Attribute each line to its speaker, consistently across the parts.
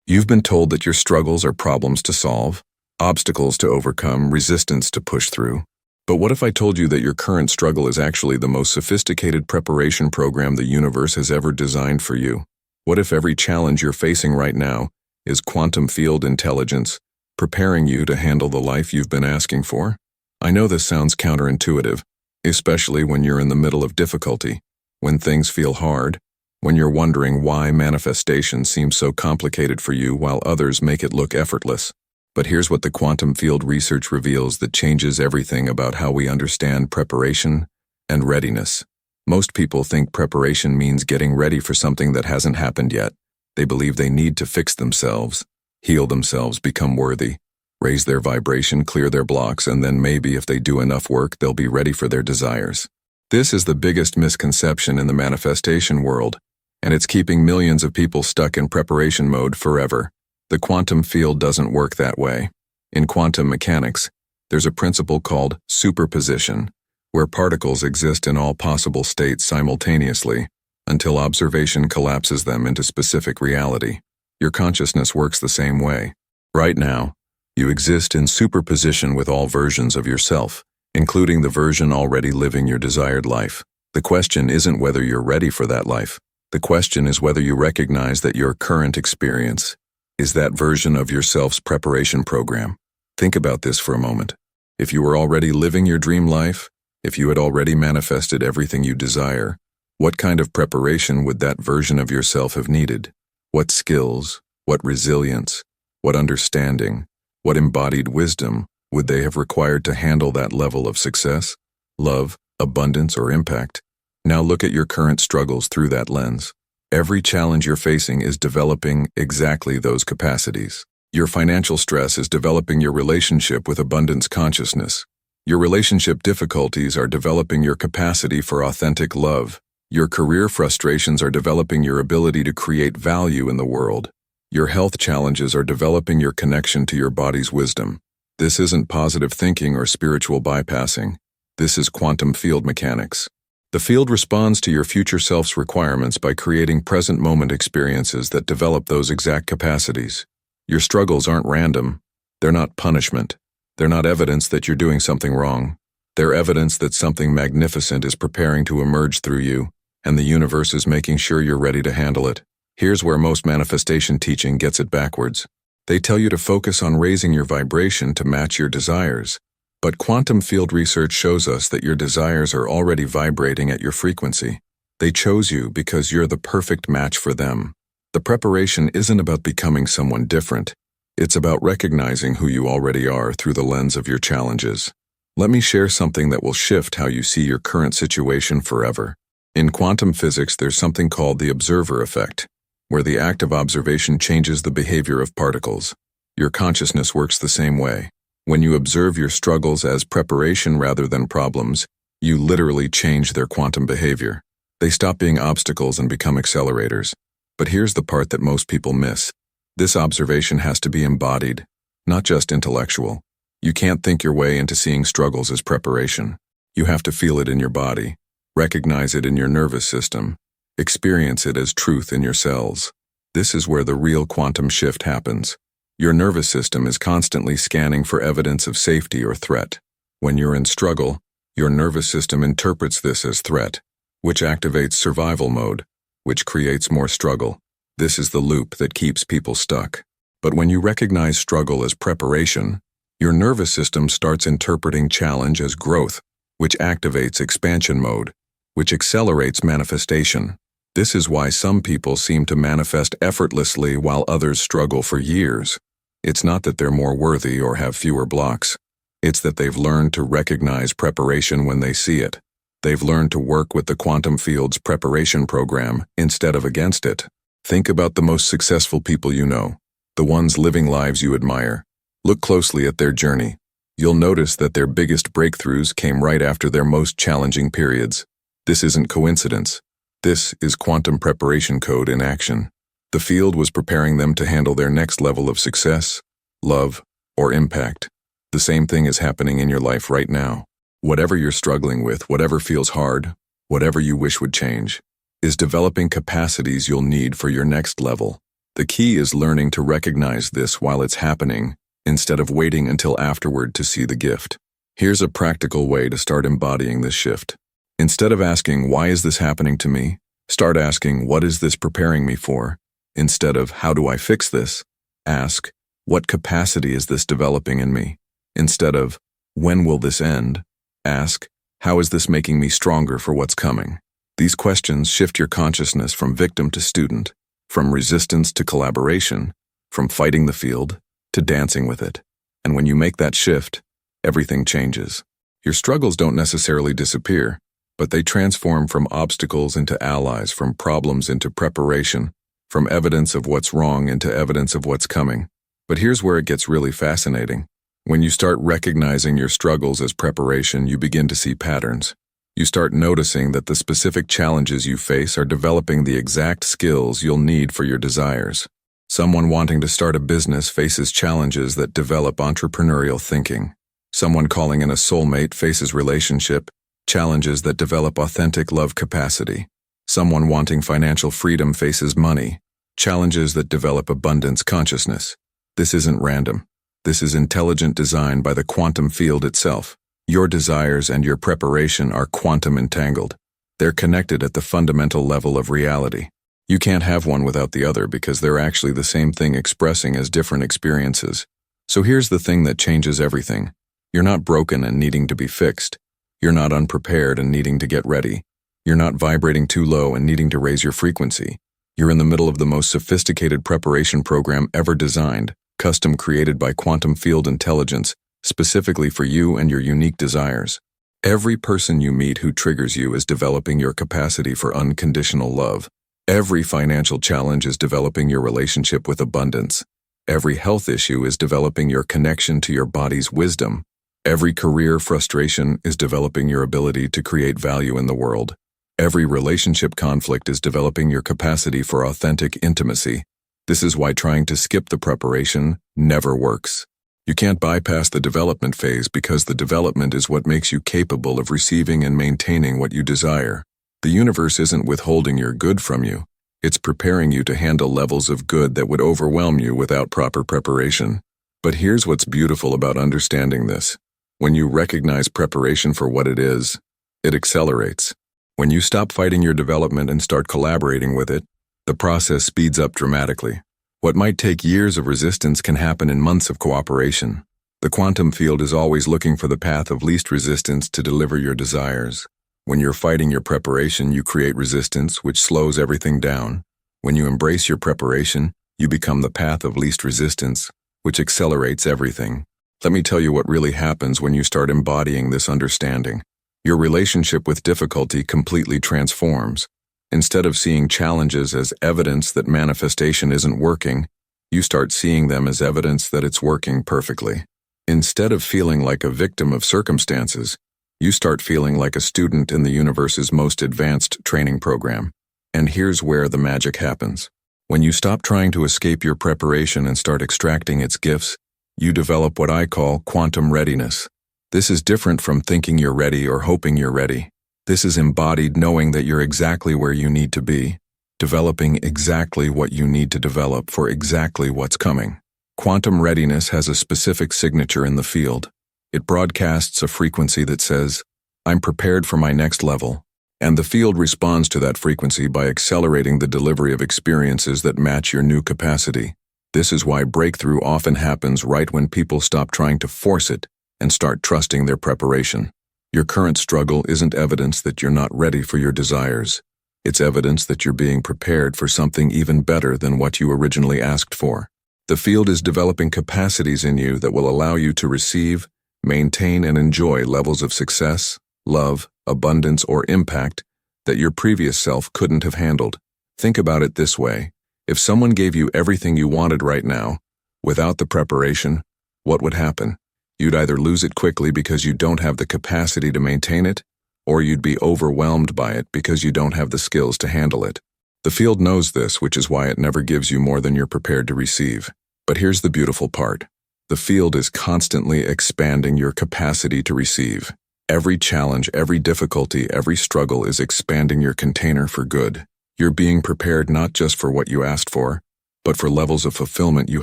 Speaker 1: You've been told that your struggles are problems to solve, obstacles to overcome, resistance to push through. But what if I told you that your current struggle is actually the most sophisticated preparation program the universe has ever designed for you? What if every challenge you're facing right now is quantum field intelligence, preparing you to handle the life you've been asking for? I know this sounds counterintuitive, especially when you're in the middle of difficulty, when things feel hard, when you're wondering why manifestation seems so complicated for you while others make it look effortless. But here's what the quantum field research reveals that changes everything about how we understand preparation and readiness. Most people think preparation means getting ready for something that hasn't happened yet. They believe they need to fix themselves, heal themselves, become worthy, raise their vibration, clear their blocks, and then maybe if they do enough work, they'll be ready for their desires. This is the biggest misconception in the manifestation world, and it's keeping millions of people stuck in preparation mode forever. The quantum field doesn't work that way. In quantum mechanics, there's a principle called superposition, where particles exist in all possible states simultaneously until observation collapses them into specific reality. Your consciousness works the same way. Right now, you exist in superposition with all versions of yourself, including the version already living your desired life. The question isn't whether you're ready for that life. The question is whether you recognize that your current experience is that version of yourself's preparation program. Think about this for a moment. If you were already living your dream life, if you had already manifested everything you desire, what kind of preparation would that version of yourself have needed? What skills, what resilience, what understanding, what embodied wisdom would they have required to handle that level of success, love, abundance, or impact? Now look at your current struggles through that lens. Every challenge you're facing is developing exactly those capacities. Your financial stress is developing your relationship with abundance consciousness. Your relationship difficulties are developing your capacity for authentic love. Your career frustrations are developing your ability to create value in the world. Your health challenges are developing your connection to your body's wisdom. This isn't positive thinking or spiritual bypassing. This is quantum field mechanics. The field responds to your future self's requirements by creating present moment experiences that develop those exact capacities. Your struggles aren't random. They're not punishment. They're not evidence that you're doing something wrong. They're evidence that something magnificent is preparing to emerge through you, and the universe is making sure you're ready to handle it. Here's where most manifestation teaching gets it backwards. They tell you to focus on raising your vibration to match your desires. But quantum field research shows us that your desires are already vibrating at your frequency. They chose you because you're the perfect match for them. The preparation isn't about becoming someone different. It's about recognizing who you already are through the lens of your challenges. Let me share something that will shift how you see your current situation forever. In quantum physics, there's something called the observer effect, where the act of observation changes the behavior of particles. Your consciousness works the same way. When you observe your struggles as preparation rather than problems, you literally change their quantum behavior. They stop being obstacles and become accelerators. But here's the part that most people miss. This observation has to be embodied, not just intellectual. You can't think your way into seeing struggles as preparation. You have to feel it in your body, recognize it in your nervous system, experience it as truth in your cells. This is where the real quantum shift happens. Your nervous system is constantly scanning for evidence of safety or threat. When you're in struggle, your nervous system interprets this as threat, which activates survival mode, which creates more struggle. This is the loop that keeps people stuck. But when you recognize struggle as preparation, your nervous system starts interpreting challenge as growth, which activates expansion mode, which accelerates manifestation. This is why some people seem to manifest effortlessly while others struggle for years. It's not that they're more worthy or have fewer blocks. It's that they've learned to recognize preparation when they see it. They've learned to work with the quantum field's preparation program instead of against it. Think about the most successful people you know, the ones living lives you admire. Look closely at their journey. You'll notice that their biggest breakthroughs came right after their most challenging periods. This isn't coincidence. This is quantum preparation code in action. The field was preparing them to handle their next level of success, love, or impact. The same thing is happening in your life right now. Whatever you're struggling with, whatever feels hard, whatever you wish would change, is developing capacities you'll need for your next level. The key is learning to recognize this while it's happening, instead of waiting until afterward to see the gift. Here's a practical way to start embodying this shift. Instead of asking, "Why is this happening to me?" start asking, "What is this preparing me for?" Instead of, "How do I fix this?" ask, "What capacity is this developing in me?" Instead of, "When will this end?" ask, "How is this making me stronger for what's coming?" These questions shift your consciousness from victim to student, from resistance to collaboration, from fighting the field to dancing with it. And when you make that shift, everything changes. Your struggles don't necessarily disappear, but they transform from obstacles into allies, from problems into preparation, from evidence of what's wrong into evidence of what's coming. But here's where it gets really fascinating. When you start recognizing your struggles as preparation, you begin to see patterns. You start noticing that the specific challenges you face are developing the exact skills you'll need for your desires. Someone wanting to start a business faces challenges that develop entrepreneurial thinking. Someone calling in a soulmate faces relationship challenges that develop authentic love capacity. Someone wanting financial freedom faces money challenges that develop abundance consciousness. This isn't random. This is intelligent design by the quantum field itself. Your desires and your preparation are quantum entangled. They're connected at the fundamental level of reality. You can't have one without the other because they're actually the same thing expressing as different experiences. So here's the thing that changes everything. You're not broken and needing to be fixed. You're not unprepared and needing to get ready. You're not vibrating too low and needing to raise your frequency. You're in the middle of the most sophisticated preparation program ever designed, custom created by quantum field intelligence, specifically for you and your unique desires. Every person you meet who triggers you is developing your capacity for unconditional love. Every financial challenge is developing your relationship with abundance. Every health issue is developing your connection to your body's wisdom. Every career frustration is developing your ability to create value in the world. Every relationship conflict is developing your capacity for authentic intimacy. This is why trying to skip the preparation never works. You can't bypass the development phase because the development is what makes you capable of receiving and maintaining what you desire. The universe isn't withholding your good from you. It's preparing you to handle levels of good that would overwhelm you without proper preparation. But here's what's beautiful about understanding this. When you recognize preparation for what it is, it accelerates. When you stop fighting your development and start collaborating with it, the process speeds up dramatically. What might take years of resistance can happen in months of cooperation. The quantum field is always looking for the path of least resistance to deliver your desires. When you're fighting your preparation, you create resistance, which slows everything down. When you embrace your preparation, you become the path of least resistance, which accelerates everything. Let me tell you what really happens when you start embodying this understanding. Your relationship with difficulty completely transforms. Instead of seeing challenges as evidence that manifestation isn't working, you start seeing them as evidence that it's working perfectly. Instead of feeling like a victim of circumstances, you start feeling like a student in the universe's most advanced training program. And here's where the magic happens. When you stop trying to escape your preparation and start extracting its gifts, you develop what I call quantum readiness. This is different from thinking you're ready or hoping you're ready. This is embodied knowing that you're exactly where you need to be, developing exactly what you need to develop for exactly what's coming. Quantum readiness has a specific signature in the field. It broadcasts a frequency that says, "I'm prepared for my next level." And the field responds to that frequency by accelerating the delivery of experiences that match your new capacity. This is why breakthrough often happens right when people stop trying to force it and start trusting their preparation. Your current struggle isn't evidence that you're not ready for your desires. It's evidence that you're being prepared for something even better than what you originally asked for. The field is developing capacities in you that will allow you to receive, maintain, and enjoy levels of success, love, abundance, or impact that your previous self couldn't have handled. Think about it this way. If someone gave you everything you wanted right now, without the preparation, what would happen? You'd either lose it quickly because you don't have the capacity to maintain it, or you'd be overwhelmed by it because you don't have the skills to handle it. The field knows this, which is why it never gives you more than you're prepared to receive. But here's the beautiful part. The field is constantly expanding your capacity to receive. Every challenge, every difficulty, every struggle is expanding your container for good. You're being prepared not just for what you asked for, but for levels of fulfillment you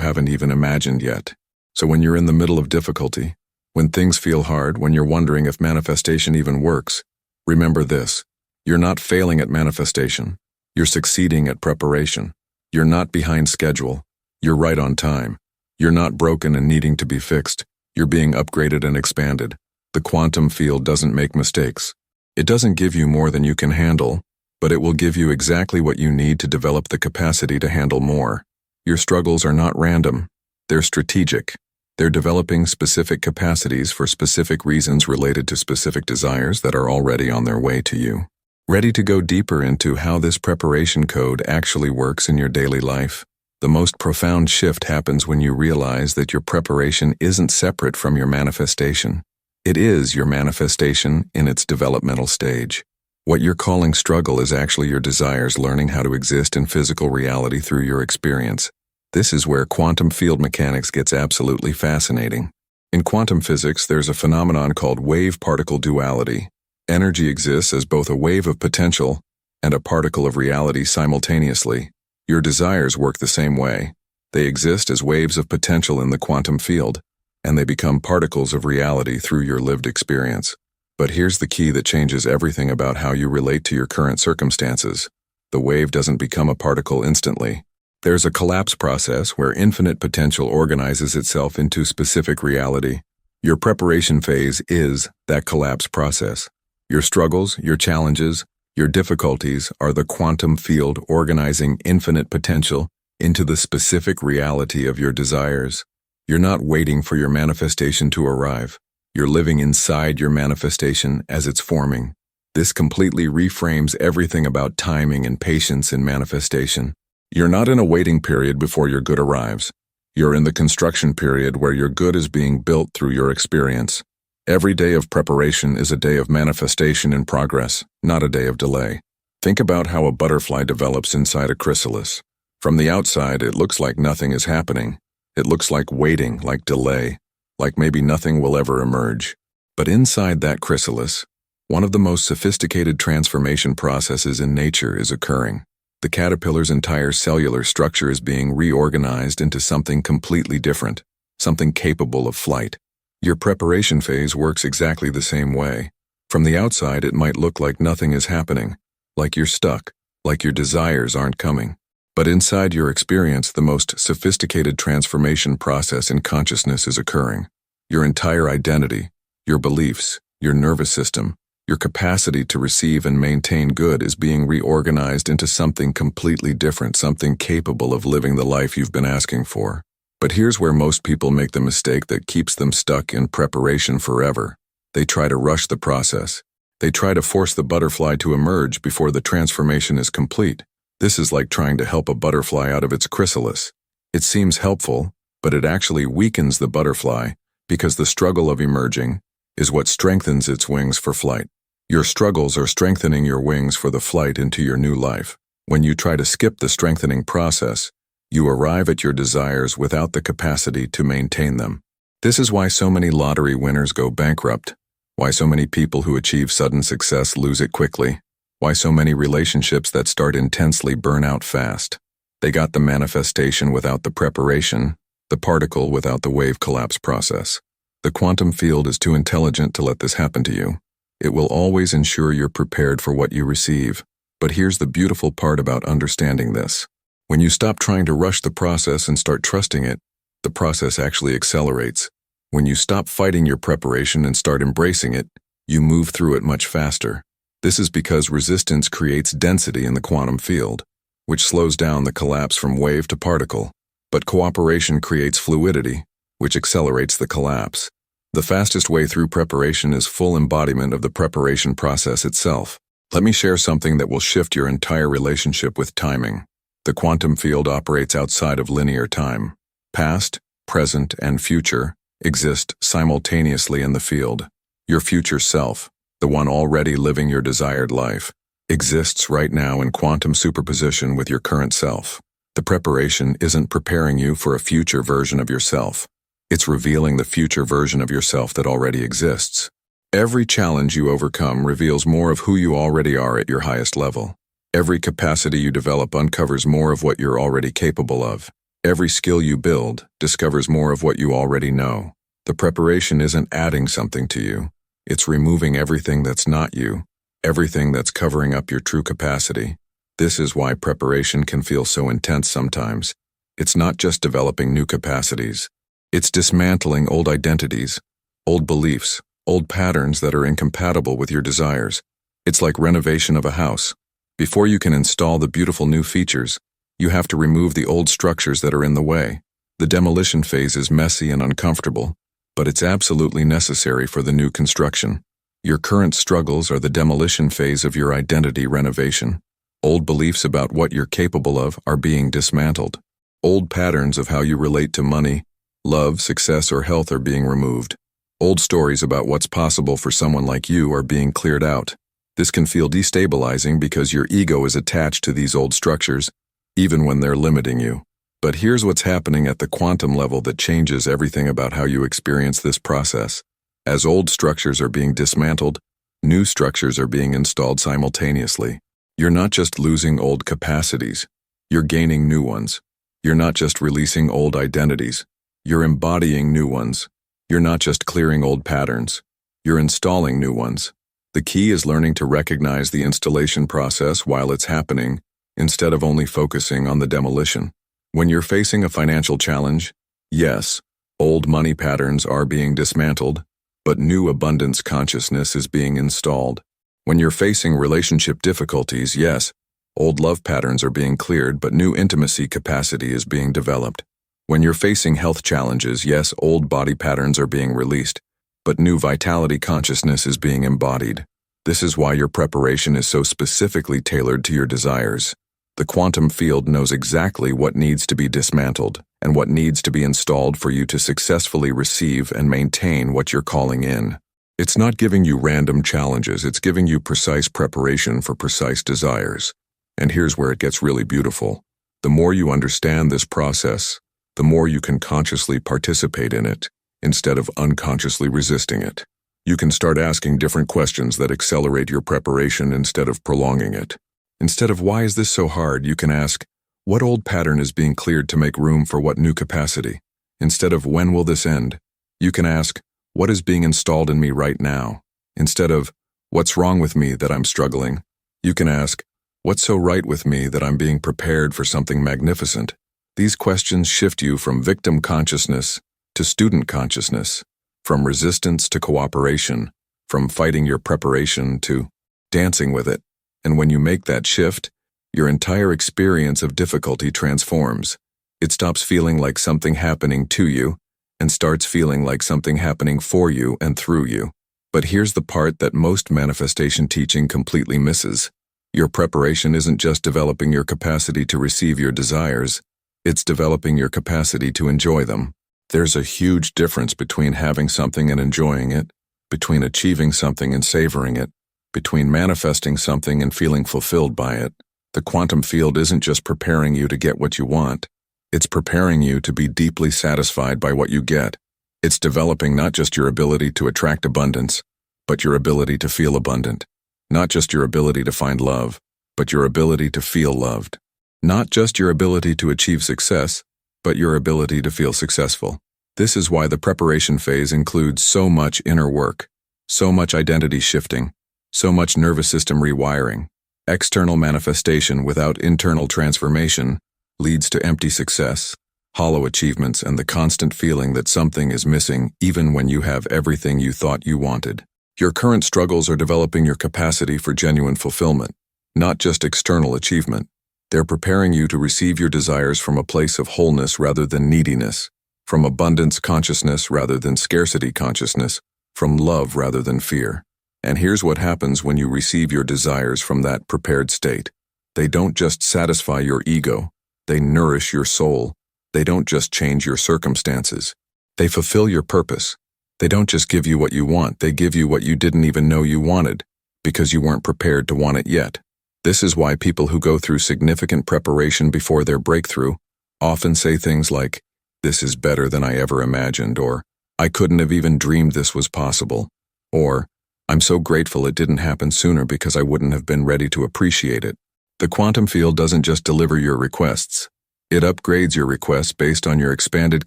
Speaker 1: haven't even imagined yet. So when you're in the middle of difficulty, when things feel hard, when you're wondering if manifestation even works, remember this: you're not failing at manifestation. You're succeeding at preparation. You're not behind schedule. You're right on time. You're not broken and needing to be fixed. You're being upgraded and expanded. The quantum field doesn't make mistakes. It doesn't give you more than you can handle, but it will give you exactly what you need to develop the capacity to handle more. Your struggles are not random. They're strategic. They're developing specific capacities for specific reasons related to specific desires that are already on their way to you. Ready to go deeper into how this preparation code actually works in your daily life? The most profound shift happens when you realize that your preparation isn't separate from your manifestation. It is your manifestation in its developmental stage. What you're calling struggle is actually your desires learning how to exist in physical reality through your experience. This is where quantum field mechanics gets absolutely fascinating. In quantum physics, there's a phenomenon called wave-particle duality. Energy exists as both a wave of potential and a particle of reality simultaneously. Your desires work the same way. They exist as waves of potential in the quantum field, and they become particles of reality through your lived experience. But here's the key that changes everything about how you relate to your current circumstances. The wave doesn't become a particle instantly. There's a collapse process where infinite potential organizes itself into specific reality. Your preparation phase is that collapse process. Your struggles, your challenges, your difficulties are the quantum field organizing infinite potential into the specific reality of your desires. You're not waiting for your manifestation to arrive. You're living inside your manifestation as it's forming. This completely reframes everything about timing and patience in manifestation. You're not in a waiting period before your good arrives. You're in the construction period where your good is being built through your experience. Every day of preparation is a day of manifestation in progress, not a day of delay. Think about how a butterfly develops inside a chrysalis. From the outside, it looks like nothing is happening. It looks like waiting, like delay, like maybe nothing will ever emerge. But inside that chrysalis, one of the most sophisticated transformation processes in nature is occurring. The caterpillar's entire cellular structure is being reorganized into something completely different, something capable of flight. Your preparation phase works exactly the same way. From the outside, it might look like nothing is happening, like you're stuck, like your desires aren't coming. But inside your experience, the most sophisticated transformation process in consciousness is occurring. Your entire identity, your beliefs, your nervous system, your capacity to receive and maintain good is being reorganized into something completely different, something capable of living the life you've been asking for. But here's where most people make the mistake that keeps them stuck in preparation forever. They try to rush the process. They try to force the butterfly to emerge before the transformation is complete. This is like trying to help a butterfly out of its chrysalis. It seems helpful, but it actually weakens the butterfly because the struggle of emerging is what strengthens its wings for flight. Your struggles are strengthening your wings for the flight into your new life. When you try to skip the strengthening process, you arrive at your desires without the capacity to maintain them. This is why so many lottery winners go bankrupt, why so many people who achieve sudden success lose it quickly, why so many relationships that start intensely burn out fast. They got the manifestation without the preparation, the particle without the wave collapse process. The quantum field is too intelligent to let this happen to you. It will always ensure you're prepared for what you receive. But here's the beautiful part about understanding this. When you stop trying to rush the process and start trusting it, the process actually accelerates. When you stop fighting your preparation and start embracing it, you move through it much faster. This is because resistance creates density in the quantum field, which slows down the collapse from wave to particle. But cooperation creates fluidity, which accelerates the collapse. The fastest way through preparation is full embodiment of the preparation process itself. Let me share something that will shift your entire relationship with timing. The quantum field operates outside of linear time. Past, present, and future exist simultaneously in the field. Your future self, the one already living your desired life, exists right now in quantum superposition with your current self. The preparation isn't preparing you for a future version of yourself. It's revealing the future version of yourself that already exists. Every challenge you overcome reveals more of who you already are at your highest level. Every capacity you develop uncovers more of what you're already capable of. Every skill you build discovers more of what you already know. The preparation isn't adding something to you. It's removing everything that's not you, everything that's covering up your true capacity. This is why preparation can feel so intense sometimes. It's not just developing new capacities. It's dismantling old identities, old beliefs, old patterns that are incompatible with your desires. It's like renovation of a house. Before you can install the beautiful new features, you have to remove the old structures that are in the way. The demolition phase is messy and uncomfortable, but it's absolutely necessary for the new construction. Your current struggles are the demolition phase of your identity renovation. Old beliefs about what you're capable of are being dismantled. Old patterns of how you relate to money, love, success, or health are being removed. Old stories about what's possible for someone like you are being cleared out. This can feel destabilizing because your ego is attached to these old structures, even when they're limiting you. But here's what's happening at the quantum level that changes everything about how you experience this process. As old structures are being dismantled, new structures are being installed simultaneously. You're not just losing old capacities, you're gaining new ones. You're not just releasing old identities, you're embodying new ones. You're not just clearing old patterns, you're installing new ones. The key is learning to recognize the installation process while it's happening, instead of only focusing on the demolition. When you're facing a financial challenge, yes, old money patterns are being dismantled, but new abundance consciousness is being installed. When you're facing relationship difficulties, yes, old love patterns are being cleared, but new intimacy capacity is being developed. When you're facing health challenges, yes, old body patterns are being released, but new vitality consciousness is being embodied. This is why your preparation is so specifically tailored to your desires. The quantum field knows exactly what needs to be dismantled and what needs to be installed for you to successfully receive and maintain what you're calling in. It's not giving you random challenges, it's giving you precise preparation for precise desires. And here's where it gets really beautiful. The more you understand this process, the more you can consciously participate in it, instead of unconsciously resisting it. You can start asking different questions that accelerate your preparation instead of prolonging it. Instead of "why is this so hard?" you can ask, "what old pattern is being cleared to make room for what new capacity?" Instead of "when will this end?" you can ask, "what is being installed in me right now?" Instead of "what's wrong with me that I'm struggling?" you can ask, "what's so right with me that I'm being prepared for something magnificent?" These questions shift you from victim consciousness to student consciousness, from resistance to cooperation, from fighting your preparation to dancing with it. And when you make that shift, your entire experience of difficulty transforms. It stops feeling like something happening to you and starts feeling like something happening for you and through you. But here's the part that most manifestation teaching completely misses. Your preparation isn't just developing your capacity to receive your desires, it's developing your capacity to enjoy them. There's a huge difference between having something and enjoying it, between achieving something and savoring it, between manifesting something and feeling fulfilled by it. The quantum field isn't just preparing you to get what you want, it's preparing you to be deeply satisfied by what you get. It's developing not just your ability to attract abundance, but your ability to feel abundant. Not just your ability to find love, but your ability to feel loved. Not just your ability to achieve success, but your ability to feel successful. This is why the preparation phase includes so much inner work, so much identity shifting, so much nervous system rewiring. External manifestation without internal transformation leads to empty success, hollow achievements, and the constant feeling that something is missing even when you have everything you thought you wanted. Your current struggles are developing your capacity for genuine fulfillment, not just external achievement. They're preparing you to receive your desires from a place of wholeness rather than neediness, from abundance consciousness rather than scarcity consciousness, from love rather than fear. And here's what happens when you receive your desires from that prepared state. They don't just satisfy your ego, they nourish your soul. They don't just change your circumstances, they fulfill your purpose. They don't just give you what you want, they give you what you didn't even know you wanted, because you weren't prepared to want it yet. This is why people who go through significant preparation before their breakthrough often say things like, "This is better than I ever imagined," or "I couldn't have even dreamed this was possible," or "I'm so grateful it didn't happen sooner because I wouldn't have been ready to appreciate it." The quantum field doesn't just deliver your requests. It upgrades your requests based on your expanded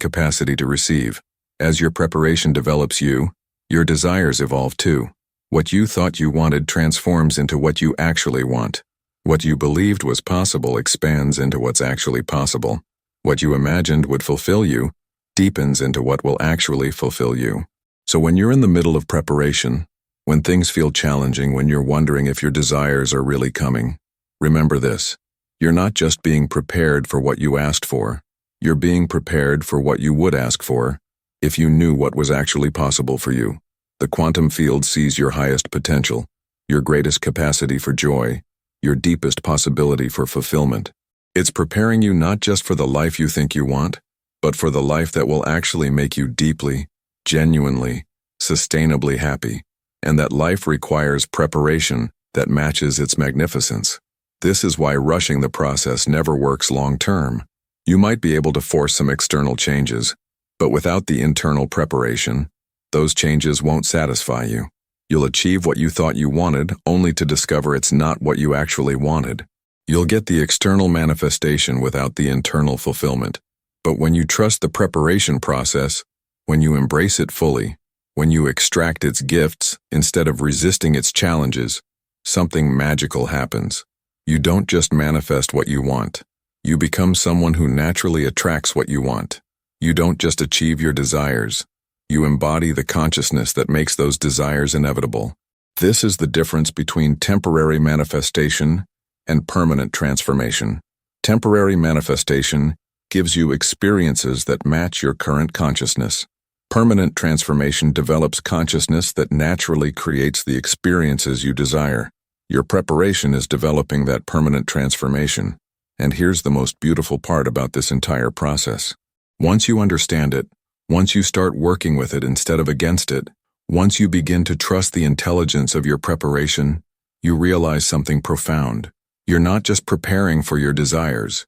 Speaker 1: capacity to receive. As your preparation develops you, your desires evolve too. What you thought you wanted transforms into what you actually want. What you believed was possible expands into what's actually possible. What you imagined would fulfill you deepens into what will actually fulfill you. So when you're in the middle of preparation, when things feel challenging, when you're wondering if your desires are really coming, remember this. You're not just being prepared for what you asked for. You're being prepared for what you would ask for if you knew what was actually possible for you. The quantum field sees your highest potential, your greatest capacity for joy, your deepest possibility for fulfillment. It's preparing you not just for the life you think you want, but for the life that will actually make you deeply, genuinely, sustainably happy, and that life requires preparation that matches its magnificence. This is why rushing the process never works long-term. You might be able to force some external changes, but without the internal preparation, those changes won't satisfy you. You'll achieve what you thought you wanted only to discover it's not what you actually wanted. You'll get the external manifestation without the internal fulfillment. But when you trust the preparation process, when you embrace it fully, when you extract its gifts instead of resisting its challenges, something magical happens. You don't just manifest what you want. You become someone who naturally attracts what you want. You don't just achieve your desires. You embody the consciousness that makes those desires inevitable. This is the difference between temporary manifestation and permanent transformation. Temporary manifestation gives you experiences that match your current consciousness. Permanent transformation develops consciousness that naturally creates the experiences you desire. Your preparation is developing that permanent transformation. And here's the most beautiful part about this entire process. Once you understand it, once you start working with it instead of against it, once you begin to trust the intelligence of your preparation, you realize something profound. You're not just preparing for your desires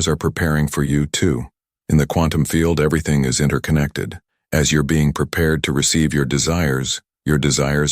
Speaker 1: are preparing for you too. In the quantum field, everything is interconnected. As you're being prepared to receive your desires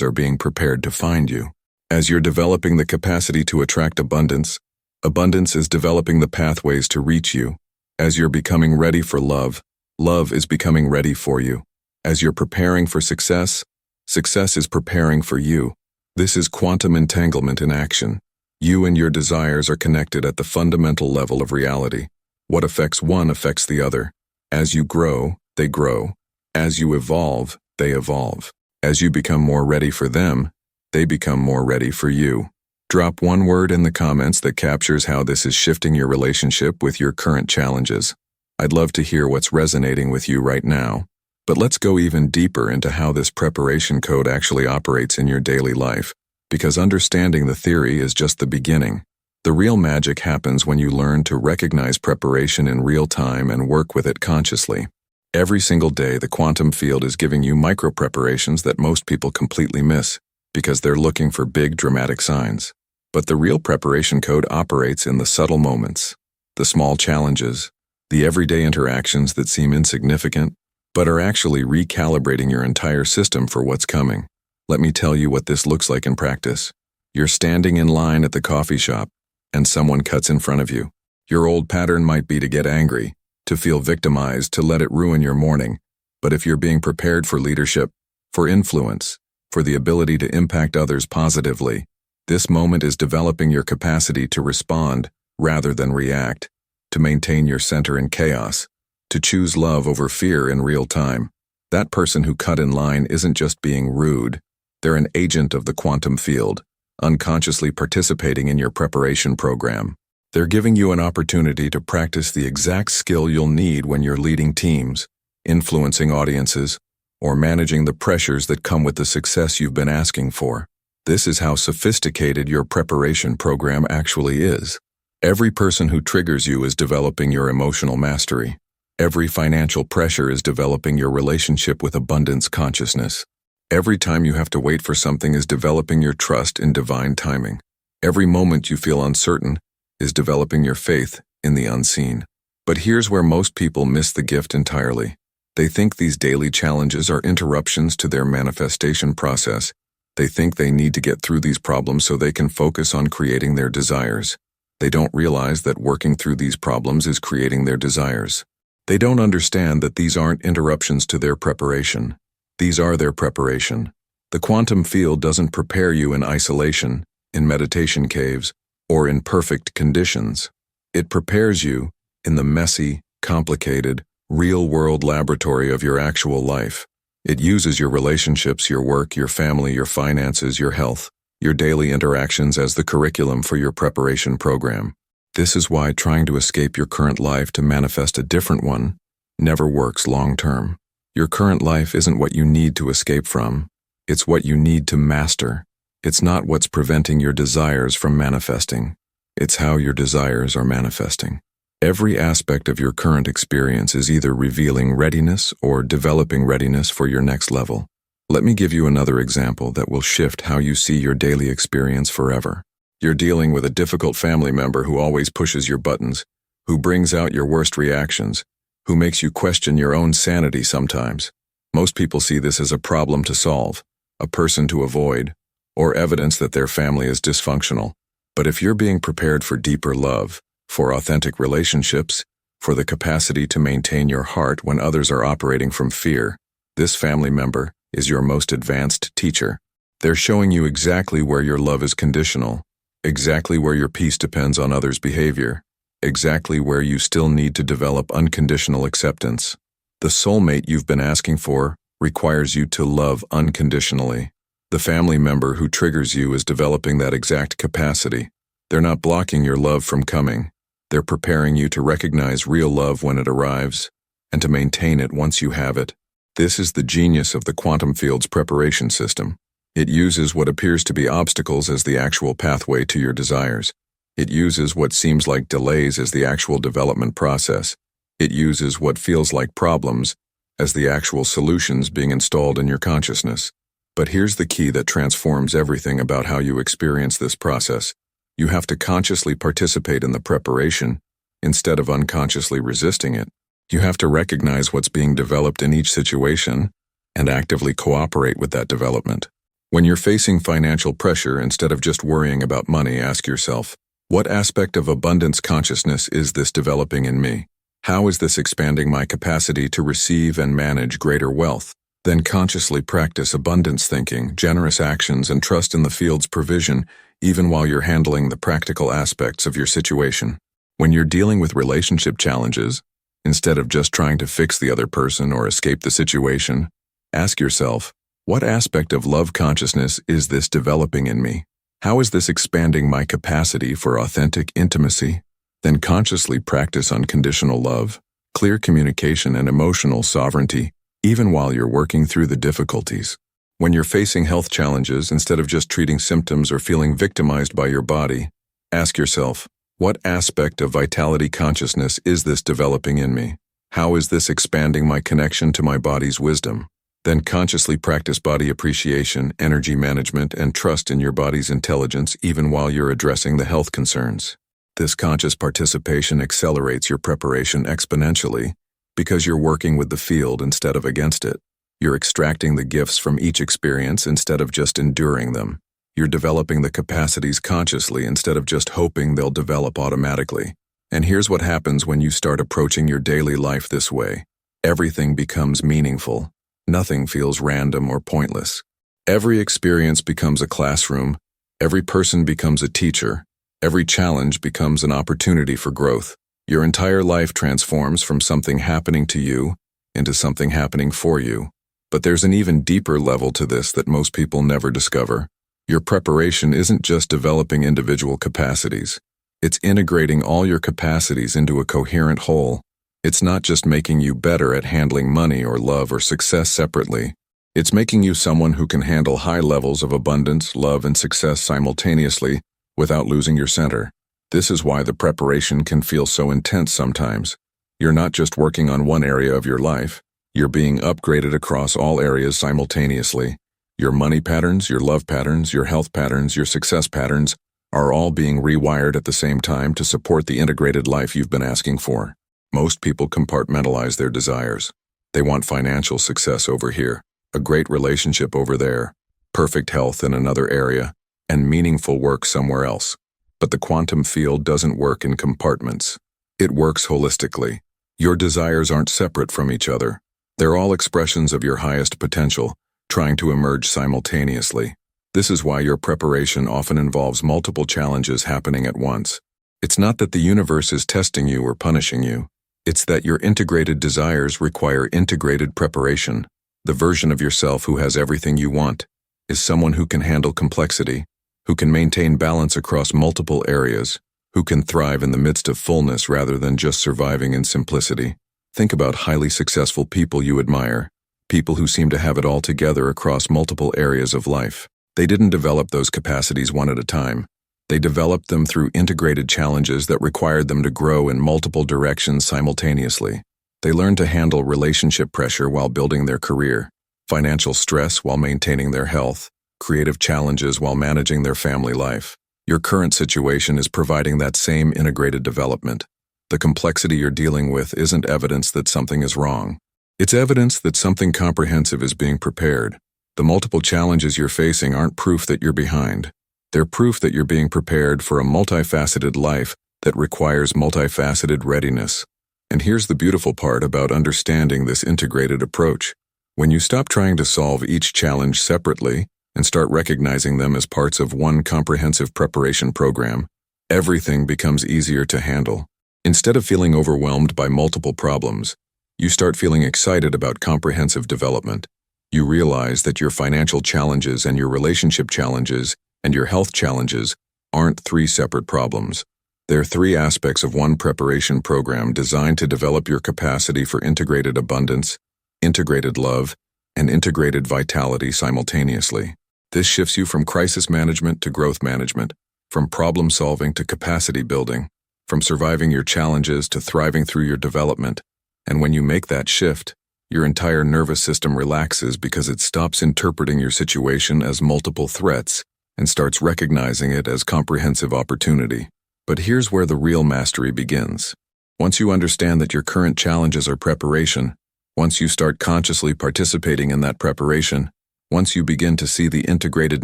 Speaker 1: are being prepared to find you. As you're developing the capacity to attract abundance, abundance is developing the pathways to reach you. As you're becoming ready for love, love is becoming ready for you. As you're preparing for success, success is preparing for you. This is quantum entanglement in action. You and your desires are connected at the fundamental level of reality. What affects one affects the other. As you grow, they grow. As you evolve, they evolve. As you become more ready for them, they become more ready for you. Drop one word in the comments that captures how this is shifting your relationship with your current challenges. I'd love to hear what's resonating with you right now. But let's go even deeper into how this preparation code actually operates in your daily life, because understanding the theory is just the beginning. The real magic happens when you learn to recognize preparation in real time and work with it consciously. Every single day, the quantum field is giving you micro-preparations that most people completely miss, because they're looking for big, dramatic signs. But the real preparation code operates in the subtle moments, the small challenges, the everyday interactions that seem insignificant, but are actually recalibrating your entire system for what's coming. Let me tell you what this looks like in practice. You're standing in line at the coffee shop, and someone cuts in front of you. Your old pattern might be to get angry, to feel victimized, to let it ruin your morning. But if you're being prepared for leadership, for influence, for the ability to impact others positively, this moment is developing your capacity to respond rather than react, to maintain your center in chaos, to choose love over fear in real time. That person who cut in line isn't just being rude. They're an agent of the quantum field, unconsciously participating in your preparation program. They're giving you an opportunity to practice the exact skill you'll need when you're leading teams, influencing audiences, or managing the pressures that come with the success you've been asking for. This is how sophisticated your preparation program actually is. Every person who triggers you is developing your emotional mastery. Every financial pressure is developing your relationship with abundance consciousness. Every time you have to wait for something is developing your trust in divine timing. Every moment you feel uncertain is developing your faith in the unseen. But here's where most people miss the gift entirely. They think these daily challenges are interruptions to their manifestation process. They think they need to get through these problems so they can focus on creating their desires. They don't realize that working through these problems is creating their desires. They don't understand that these aren't interruptions to their preparation. These are their preparation. The quantum field doesn't prepare you in isolation, in meditation caves, or in perfect conditions. It prepares you in the messy, complicated, real-world laboratory of your actual life. It uses your relationships, your work, your family, your finances, your health, your daily interactions as the curriculum for your preparation program. This is why trying to escape your current life to manifest a different one never works long-term. Your current life isn't what you need to escape from. It's what you need to master. It's not what's preventing your desires from manifesting. It's how your desires are manifesting. Every aspect of your current experience is either revealing readiness or developing readiness for your next level. Let me give you another example that will shift how you see your daily experience forever. You're dealing with a difficult family member who always pushes your buttons, who brings out your worst reactions, who makes you question your own sanity sometimes. Most people see this as a problem to solve, a person to avoid, or evidence that their family is dysfunctional. But if you're being prepared for deeper love, for authentic relationships, for the capacity to maintain your heart when others are operating from fear, this family member is your most advanced teacher. They're showing you exactly where your love is conditional, exactly where your peace depends on others' behavior, exactly where you still need to develop unconditional acceptance. The soulmate you've been asking for requires you to love unconditionally. The family member who triggers you is developing that exact capacity. They're not blocking your love from coming. They're preparing you to recognize real love when it arrives, and to maintain it once you have it. This is the genius of the quantum field's preparation system. It uses what appears to be obstacles as the actual pathway to your desires. It uses what seems like delays as the actual development process. It uses what feels like problems as the actual solutions being installed in your consciousness. But here's the key that transforms everything about how you experience this process. You have to consciously participate in the preparation instead of unconsciously resisting it. You have to recognize what's being developed in each situation and actively cooperate with that development. When you're facing financial pressure, instead of just worrying about money, ask yourself, what aspect of abundance consciousness is this developing in me? How is this expanding my capacity to receive and manage greater wealth? Then consciously practice abundance thinking, generous actions, and trust in the field's provision, even while you're handling the practical aspects of your situation. When you're dealing with relationship challenges, instead of just trying to fix the other person or escape the situation, ask yourself, what aspect of love consciousness is this developing in me? How is this expanding my capacity for authentic intimacy? Then consciously practice unconditional love, clear communication, and emotional sovereignty, even while you're working through the difficulties. When you're facing health challenges, instead of just treating symptoms or feeling victimized by your body, ask yourself, what aspect of vitality consciousness is this developing in me? How is this expanding my connection to my body's wisdom? Then consciously practice body appreciation, energy management, and trust in your body's intelligence even while you're addressing the health concerns. This conscious participation accelerates your preparation exponentially because you're working with the field instead of against it. You're extracting the gifts from each experience instead of just enduring them. You're developing the capacities consciously instead of just hoping they'll develop automatically. And here's what happens when you start approaching your daily life this way. Everything becomes meaningful. Nothing feels random or pointless. Every experience becomes a classroom. Every person becomes a teacher. Every challenge becomes an opportunity for growth. Your entire life transforms from something happening to you into something happening for you. But there's an even deeper level to this that most people never discover. Your preparation isn't just developing individual capacities. It's integrating all your capacities into a coherent whole. It's not just making you better at handling money or love or success separately. It's making you someone who can handle high levels of abundance, love, and success simultaneously without losing your center. This is why the preparation can feel so intense sometimes. You're not just working on one area of your life. You're being upgraded across all areas simultaneously. Your money patterns, your love patterns, your health patterns, your success patterns are all being rewired at the same time to support the integrated life you've been asking for. Most people compartmentalize their desires. They want financial success over here, a great relationship over there, perfect health in another area, and meaningful work somewhere else. But the quantum field doesn't work in compartments. It works holistically. Your desires aren't separate from each other. They're all expressions of your highest potential, trying to emerge simultaneously. This is why your preparation often involves multiple challenges happening at once. It's not that the universe is testing you or punishing you. It's that your integrated desires require integrated preparation. The version of yourself who has everything you want is someone who can handle complexity, who can maintain balance across multiple areas, who can thrive in the midst of fullness rather than just surviving in simplicity. Think about highly successful people you admire, people who seem to have it all together across multiple areas of life. They didn't develop those capacities one at a time. They developed them through integrated challenges that required them to grow in multiple directions simultaneously. They learned to handle relationship pressure while building their career, financial stress while maintaining their health, creative challenges while managing their family life. Your current situation is providing that same integrated development. The complexity you're dealing with isn't evidence that something is wrong. It's evidence that something comprehensive is being prepared. The multiple challenges you're facing aren't proof that you're behind. They're proof that you're being prepared for a multifaceted life that requires multifaceted readiness. And here's the beautiful part about understanding this integrated approach. When you stop trying to solve each challenge separately and start recognizing them as parts of one comprehensive preparation program, everything becomes easier to handle. Instead of feeling overwhelmed by multiple problems, you start feeling excited about comprehensive development. You realize that your financial challenges and your relationship challenges and your health challenges aren't three separate problems. They're three aspects of one preparation program designed to develop your capacity for integrated abundance, integrated love, and integrated vitality simultaneously. This shifts you from crisis management to growth management, from problem solving to capacity building, from surviving your challenges to thriving through your development. And when you make that shift, your entire nervous system relaxes because it stops interpreting your situation as multiple threats and starts recognizing it as comprehensive opportunity. But here's where the real mastery begins. Once you understand that your current challenges are preparation, once you start consciously participating in that preparation, once you begin to see the integrated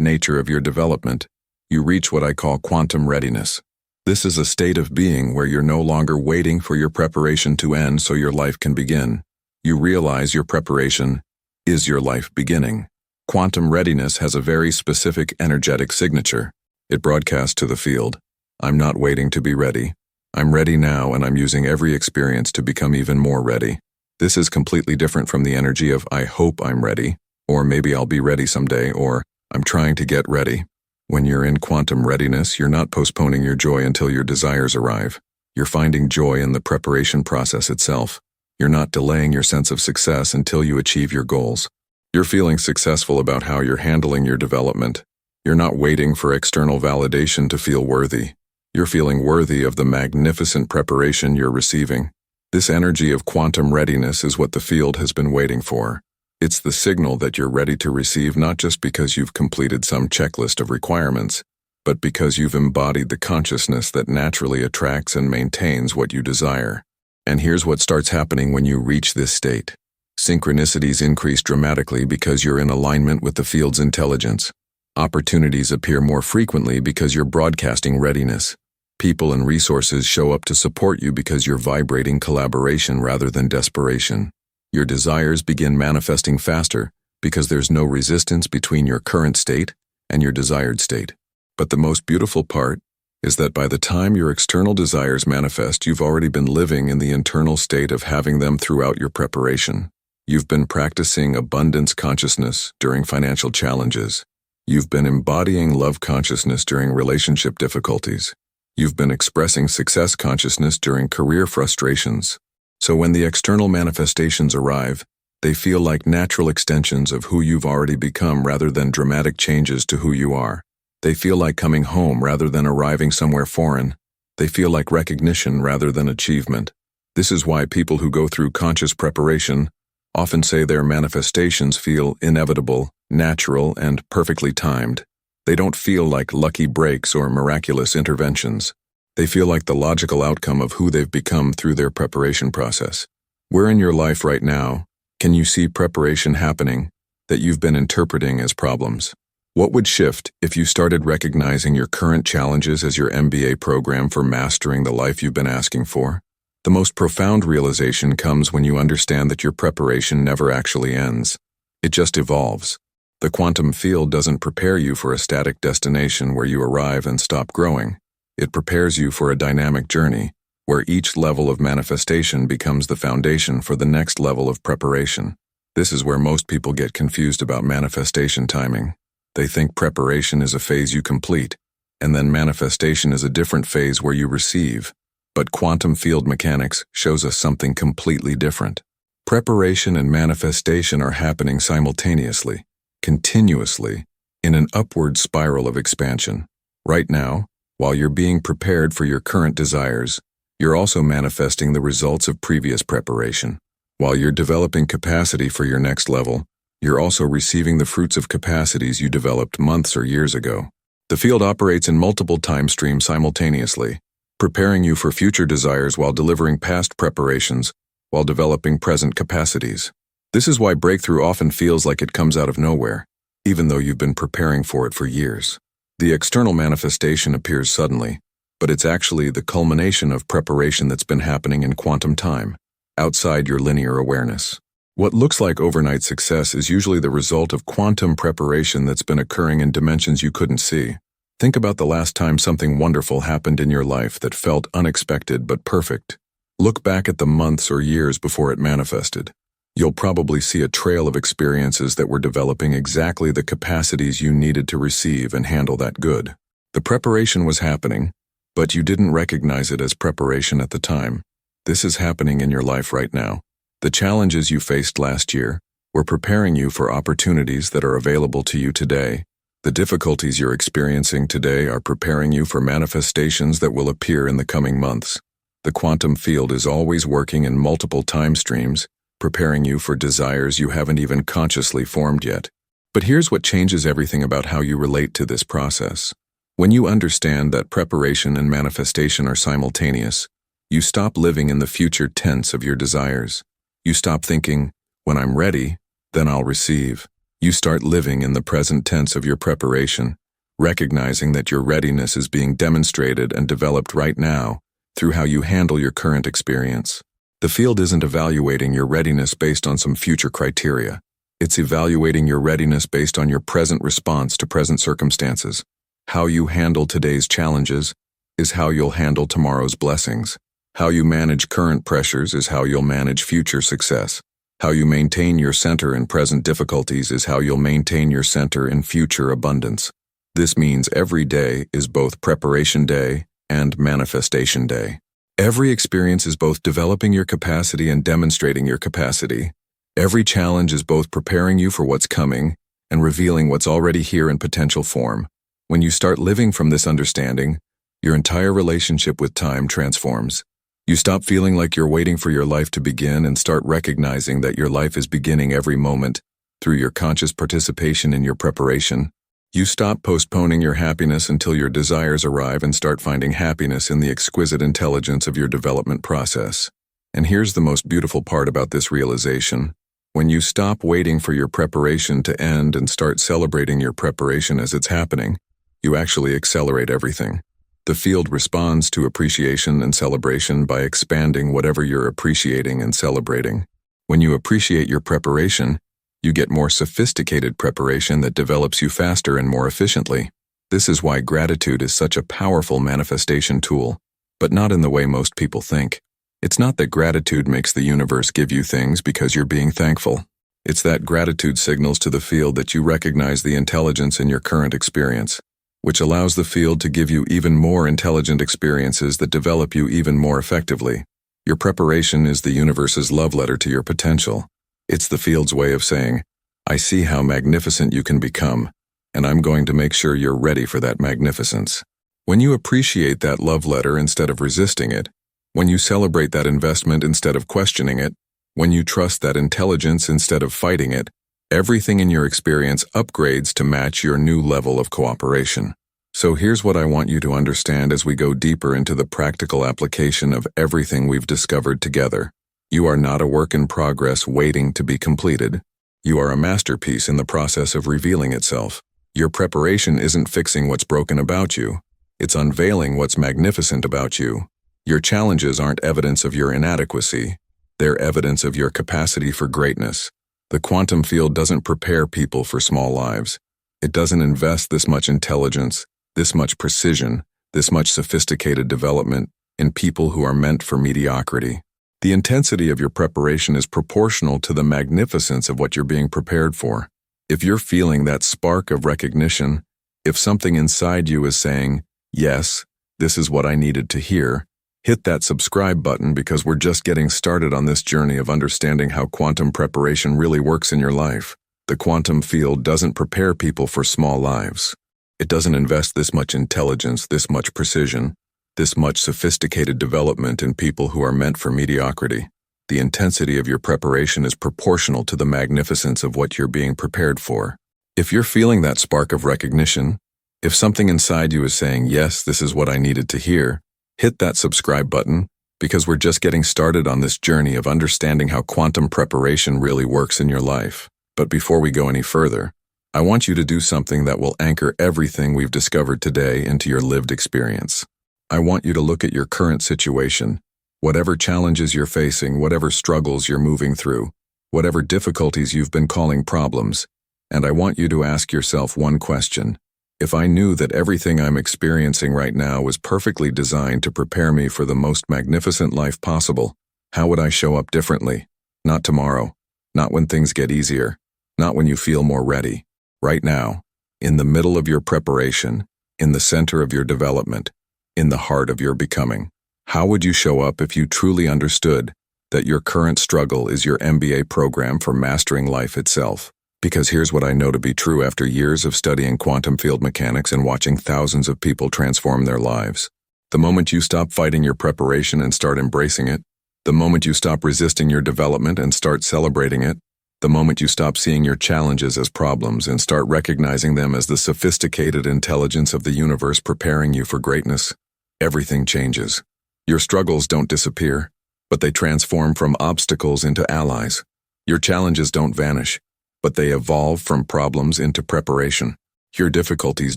Speaker 1: nature of your development, you reach what I call quantum readiness. This is a state of being where you're no longer waiting for your preparation to end so your life can begin. You realize your preparation is your life beginning. Quantum readiness has a very specific energetic signature. It broadcasts to the field, I'm not waiting to be ready. I'm ready now, and I'm using every experience to become even more ready. This is completely different from the energy of I hope I'm ready, or maybe I'll be ready someday, or I'm trying to get ready. When you're in quantum readiness, you're not postponing your joy until your desires arrive. You're finding joy in the preparation process itself. You're not delaying your sense of success until you achieve your goals. You're feeling successful about how you're handling your development. You're not waiting for external validation to feel worthy. You're feeling worthy of the magnificent preparation you're receiving. This energy of quantum readiness is what the field has been waiting for. It's the signal that you're ready to receive, not just because you've completed some checklist of requirements, but because you've embodied the consciousness that naturally attracts and maintains what you desire. And here's what starts happening when you reach this state. Synchronicities increase dramatically because you're in alignment with the field's intelligence. Opportunities appear more frequently because you're broadcasting readiness. People and resources show up to support you because you're vibrating collaboration rather than desperation. Your desires begin manifesting faster because there's no resistance between your current state and your desired state. But the most beautiful part is that by the time your external desires manifest, you've already been living in the internal state of having them throughout your preparation. You've been practicing abundance consciousness during financial challenges. You've been embodying love consciousness during relationship difficulties. You've been expressing success consciousness during career frustrations. So when the external manifestations arrive, they feel like natural extensions of who you've already become rather than dramatic changes to who you are. They feel like coming home rather than arriving somewhere foreign. They feel like recognition rather than achievement. This is why people who go through conscious preparation often say their manifestations feel inevitable, natural, and perfectly timed. They don't feel like lucky breaks or miraculous interventions. They feel like the logical outcome of who they've become through their preparation process. Where in your life right now can you see preparation happening that you've been interpreting as problems? What would shift if you started recognizing your current challenges as your MBA program for mastering the life you've been asking for? The most profound realization comes when you understand that your preparation never actually ends. It just evolves. The quantum field doesn't prepare you for a static destination where you arrive and stop growing. It prepares you for a dynamic journey, where each level of manifestation becomes the foundation for the next level of preparation. This is where most people get confused about manifestation timing. They think preparation is a phase you complete, and then manifestation is a different phase where you receive. But quantum field mechanics shows us something completely different. Preparation and manifestation are happening simultaneously, continuously, in an upward spiral of expansion. Right now, while you're being prepared for your current desires, you're also manifesting the results of previous preparation. While you're developing capacity for your next level, you're also receiving the fruits of capacities you developed months or years ago. The field operates in multiple time streams simultaneously, preparing you for future desires while delivering past preparations, while developing present capacities. This is why breakthrough often feels like it comes out of nowhere, even though you've been preparing for it for years. The external manifestation appears suddenly, but it's actually the culmination of preparation that's been happening in quantum time, outside your linear awareness. What looks like overnight success is usually the result of quantum preparation that's been occurring in dimensions you couldn't see. Think about the last time something wonderful happened in your life that felt unexpected but perfect. Look back at the months or years before it manifested. You'll probably see a trail of experiences that were developing exactly the capacities you needed to receive and handle that good. The preparation was happening, but you didn't recognize it as preparation at the time. This is happening in your life right now. The challenges you faced last year were preparing you for opportunities that are available to you today. The difficulties you're experiencing today are preparing you for manifestations that will appear in the coming months. The quantum field is always working in multiple time streams, preparing you for desires you haven't even consciously formed yet. But here's what changes everything about how you relate to this process. When you understand that preparation and manifestation are simultaneous, you stop living in the future tense of your desires. You stop thinking, when I'm ready, then I'll receive. You start living in the present tense of your preparation, recognizing that your readiness is being demonstrated and developed right now through how you handle your current experience. The field isn't evaluating your readiness based on some future criteria. It's evaluating your readiness based on your present response to present circumstances. How you handle today's challenges is how you'll handle tomorrow's blessings. How you manage current pressures is how you'll manage future success. How you maintain your center in present difficulties is how you'll maintain your center in future abundance. This means every day is both preparation day and manifestation day. Every experience is both developing your capacity and demonstrating your capacity. Every challenge is both preparing you for what's coming and revealing what's already here in potential form. When you start living from this understanding, your entire relationship with time transforms. You stop feeling like you're waiting for your life to begin and start recognizing that your life is beginning every moment through your conscious participation in your preparation. You stop postponing your happiness until your desires arrive and start finding happiness in the exquisite intelligence of your development process. And here's the most beautiful part about this realization. When you stop waiting for your preparation to end and start celebrating your preparation as it's happening, you actually accelerate everything. The field responds to appreciation and celebration by expanding whatever you're appreciating and celebrating. When you appreciate your preparation, you get more sophisticated preparation that develops you faster and more efficiently. This is why gratitude is such a powerful manifestation tool, but not in the way most people think. It's not that gratitude makes the universe give you things because you're being thankful. It's that gratitude signals to the field that you recognize the intelligence in your current experience, which allows the field to give you even more intelligent experiences that develop you even more effectively. Your preparation is the universe's love letter to your potential. It's the field's way of saying, I see how magnificent you can become, and I'm going to make sure you're ready for that magnificence. When you appreciate that love letter instead of resisting it, when you celebrate that investment instead of questioning it, when you trust that intelligence instead of fighting it, everything in your experience upgrades to match your new level of cooperation. So here's what I want you to understand as we go deeper into the practical application of everything we've discovered together. You are not a work in progress waiting to be completed. You are a masterpiece in the process of revealing itself. Your preparation isn't fixing what's broken about you. It's unveiling what's magnificent about you. Your challenges aren't evidence of your inadequacy. They're evidence of your capacity for greatness. The quantum field doesn't prepare people for small lives. It doesn't invest this much intelligence, this much precision, this much sophisticated development in people who are meant for mediocrity. The intensity of your preparation is proportional to the magnificence of what you're being prepared for. If you're feeling that spark of recognition, if something inside you is saying, "Yes, this is what I needed to hear," hit that subscribe button because we're just getting started on this journey of understanding how quantum preparation really works in your life. The quantum field doesn't prepare people for small lives. It doesn't invest this much intelligence, this much precision, this much sophisticated development in people who are meant for mediocrity. The intensity of your preparation is proportional to the magnificence of what you're being prepared for. If you're feeling that spark of recognition, if something inside you is saying, "Yes, this is what I needed to hear," hit that subscribe button because we're just getting started on this journey of understanding how quantum preparation really works in your life. But before we go any further, I want you to do something that will anchor everything we've discovered today into your lived experience. I want you to look at your current situation, whatever challenges you're facing, whatever struggles you're moving through, whatever difficulties you've been calling problems, and I want you to ask yourself one question. If I knew that everything I'm experiencing right now was perfectly designed to prepare me for the most magnificent life possible, how would I show up differently? Not tomorrow, not when things get easier, not when you feel more ready. Right now, in the middle of your preparation, in the center of your development, in the heart of your becoming. How would you show up if you truly understood that your current struggle is your MBA program for mastering life itself? Because here's what I know to be true after years of studying quantum field mechanics and watching thousands of people transform their lives. The moment you stop fighting your preparation and start embracing it, the moment you stop resisting your development and start celebrating it, the moment you stop seeing your challenges as problems and start recognizing them as the sophisticated intelligence of the universe preparing you for greatness, everything changes. Your struggles don't disappear, but they transform from obstacles into allies. Your challenges don't vanish, but they evolve from problems into preparation. Your difficulties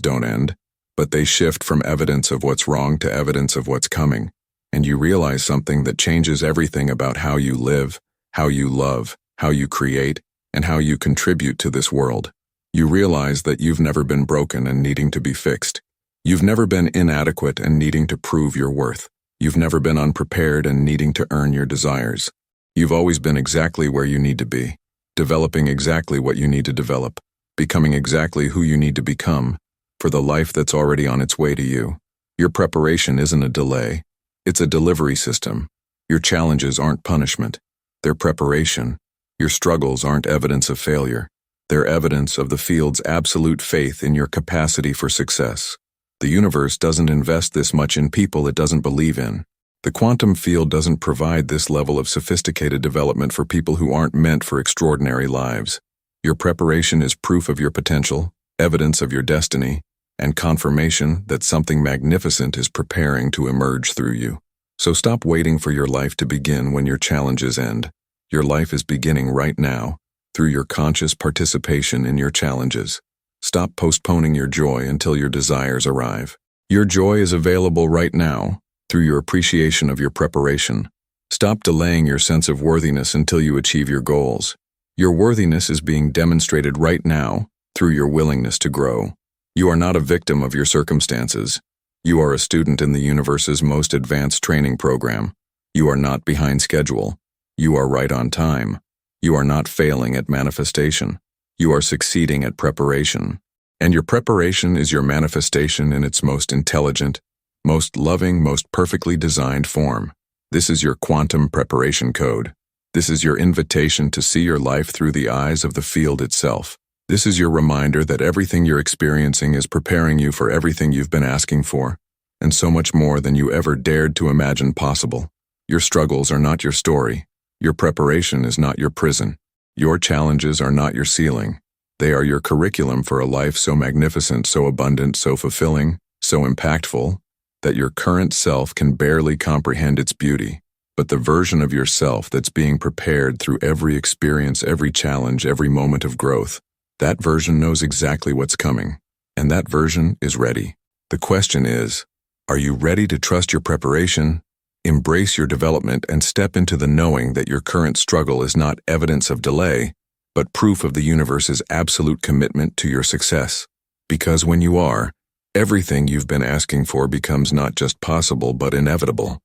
Speaker 1: don't end, but they shift from evidence of what's wrong to evidence of what's coming. And you realize something that changes everything about how you live, how you love, how you create, and how you contribute to this world. You realize that you've never been broken and needing to be fixed. You've never been inadequate and needing to prove your worth. You've never been unprepared and needing to earn your desires. You've always been exactly where you need to be, developing exactly what you need to develop, becoming exactly who you need to become, for the life that's already on its way to you. Your preparation isn't a delay, it's a delivery system. Your challenges aren't punishment, they're preparation. Your struggles aren't evidence of failure, they're evidence of the field's absolute faith in your capacity for success. The universe doesn't invest this much in people it doesn't believe in. The quantum field doesn't provide this level of sophisticated development for people who aren't meant for extraordinary lives. Your preparation is proof of your potential, evidence of your destiny, and confirmation that something magnificent is preparing to emerge through you. So stop waiting for your life to begin when your challenges end. Your life is beginning right now, through your conscious participation in your challenges. Stop postponing your joy until your desires arrive. Your joy is available right now, through your appreciation of your preparation. Stop delaying your sense of worthiness until you achieve your goals. Your worthiness is being demonstrated right now, through your willingness to grow. You are not a victim of your circumstances. You are a student in the universe's most advanced training program. You are not behind schedule. You are right on time. You are not failing at manifestation. You are succeeding at preparation. And your preparation is your manifestation in its most intelligent, most loving, most perfectly designed form. This is your quantum preparation code. This is your invitation to see your life through the eyes of the field itself. This is your reminder that everything you're experiencing is preparing you for everything you've been asking for, and so much more than you ever dared to imagine possible. Your struggles are not your story. Your preparation is not your prison. Your challenges are not your ceiling. They are your curriculum for a life so magnificent, so abundant, so fulfilling, so impactful, that your current self can barely comprehend its beauty. But the version of yourself that's being prepared through every experience, every challenge, every moment of growth, that version knows exactly what's coming. and that version is ready. The question is, are you ready to trust your preparation, embrace your development, and step into the knowing that your current struggle is not evidence of delay, but proof of the universe's absolute commitment to your success? Because when you are, everything you've been asking for becomes not just possible but inevitable.